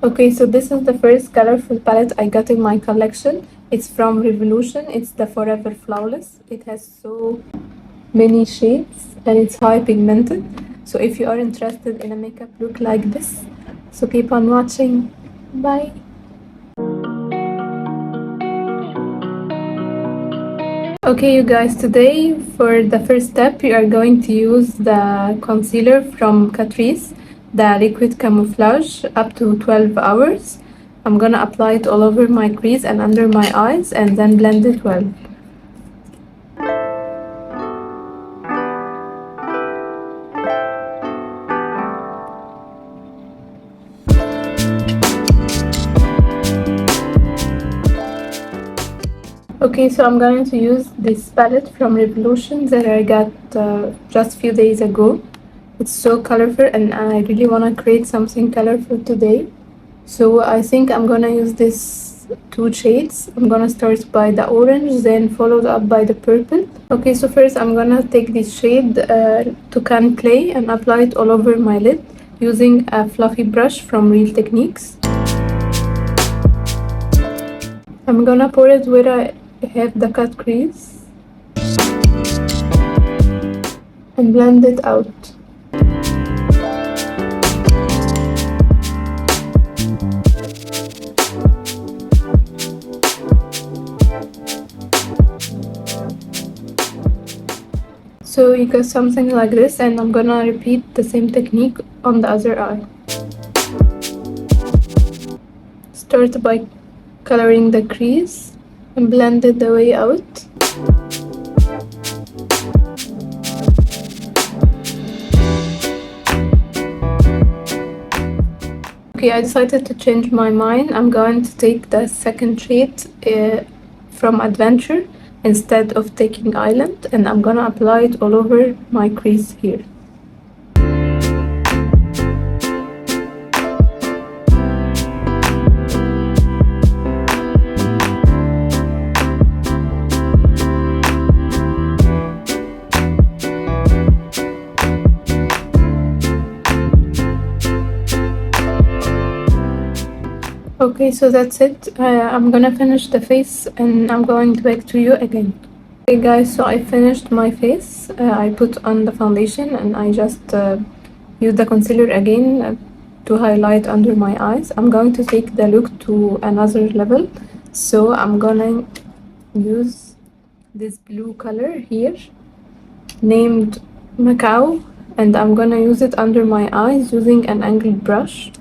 Okay, so this is the first colorful palette I got in my collection. It's from Revolution. It's the Forever Flawless. It has so many shades and it's high pigmented. So if you are interested in a makeup look like this, so keep on watching. Bye. Okay, you guys, today for the first step, you are going to use the concealer from Catrice, the liquid camouflage, up to 12 hours. I'm gonna apply it all over my crease and under my eyes and then blend it well. Okay, so I'm going to use this palette from Revolution that I got just a few days ago. It's so colorful and I really want to create something colorful today. So I think I'm gonna use this two shades. I'm gonna start by the orange, then followed up by the purple. Okay, so first I'm gonna take this shade Toucan Clay and apply it all over my lid using a fluffy brush from Real Techniques. I'm gonna pour it where I have the cut crease and blend it out. So you got something like this, and I'm gonna repeat the same technique on the other eye. Start by coloring the crease and blend it the way out. Okay, I decided to change my mind. I'm going to take the second shade from Adventure instead of taking Island, and I'm gonna apply it all over my crease here. Okay, so that's it. I'm gonna finish the face and I'm going back to you again. Okay guys, so I finished my face. I put on the foundation and I just use the concealer again to highlight under my eyes. I'm going to take the look to another level. So I'm gonna use this blue color here named Macao, and I'm gonna use it under my eyes using an angled brush.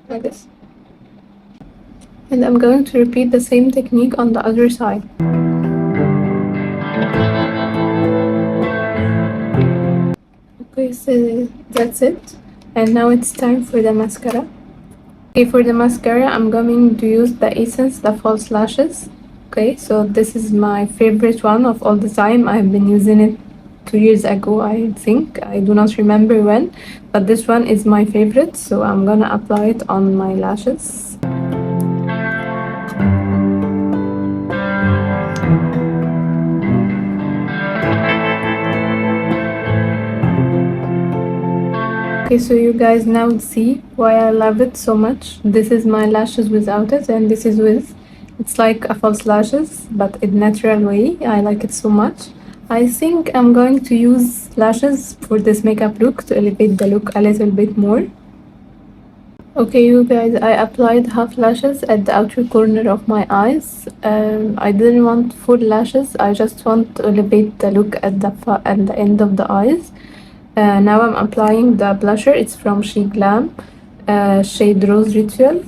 Like this. And I'm going to repeat the same technique on the other side. Okay, so that's it. And now it's time for the mascara. Okay, for the mascara, I'm going to use the Essence, the False Lashes. Okay, so this is my favorite one of all the time. I've been using it 2 years ago, I think. I do not remember when, but this one is my favorite, so I'm gonna apply it on my lashes. Okay, so you guys now see why I love it so much. This is my lashes without it, and this is with. It's like a false lashes, but in natural way. I like it so much. I think I'm going to use lashes for this makeup look to elevate the look a little bit more. Okay, you guys, I applied half lashes at the outer corner of my eyes. I didn't want full lashes. I just want to elevate the look at the end of the eyes. Now I'm applying the blusher. It's from She Glam, shade Rose Ritual.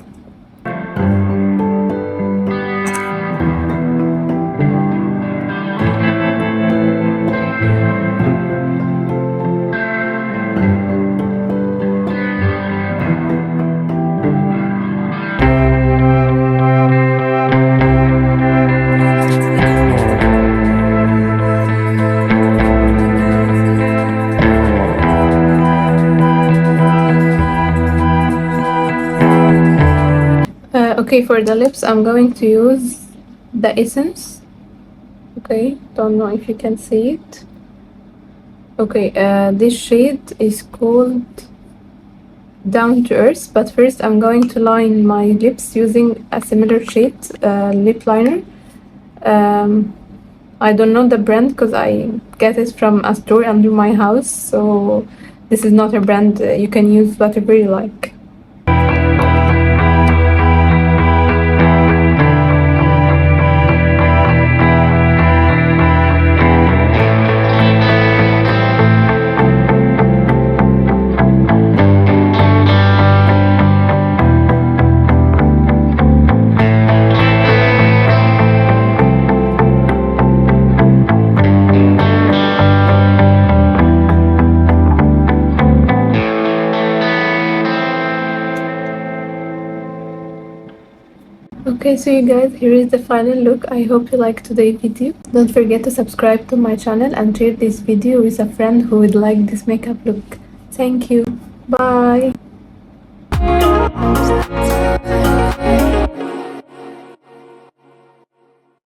Okay, for the lips, I'm going to use the essence. Okay, don't know if you can see it. Okay, this shade is called Down to Earth, but first I'm going to line my lips using a similar shade lip liner. I don't know the brand because I get it from a store under my house, so this is not a brand. You can use whatever you like. Okay, so you guys, here is the final look. I hope you liked today's video. Don't forget to subscribe to my channel and share this video with a friend who would like this makeup look. Thank you. Bye.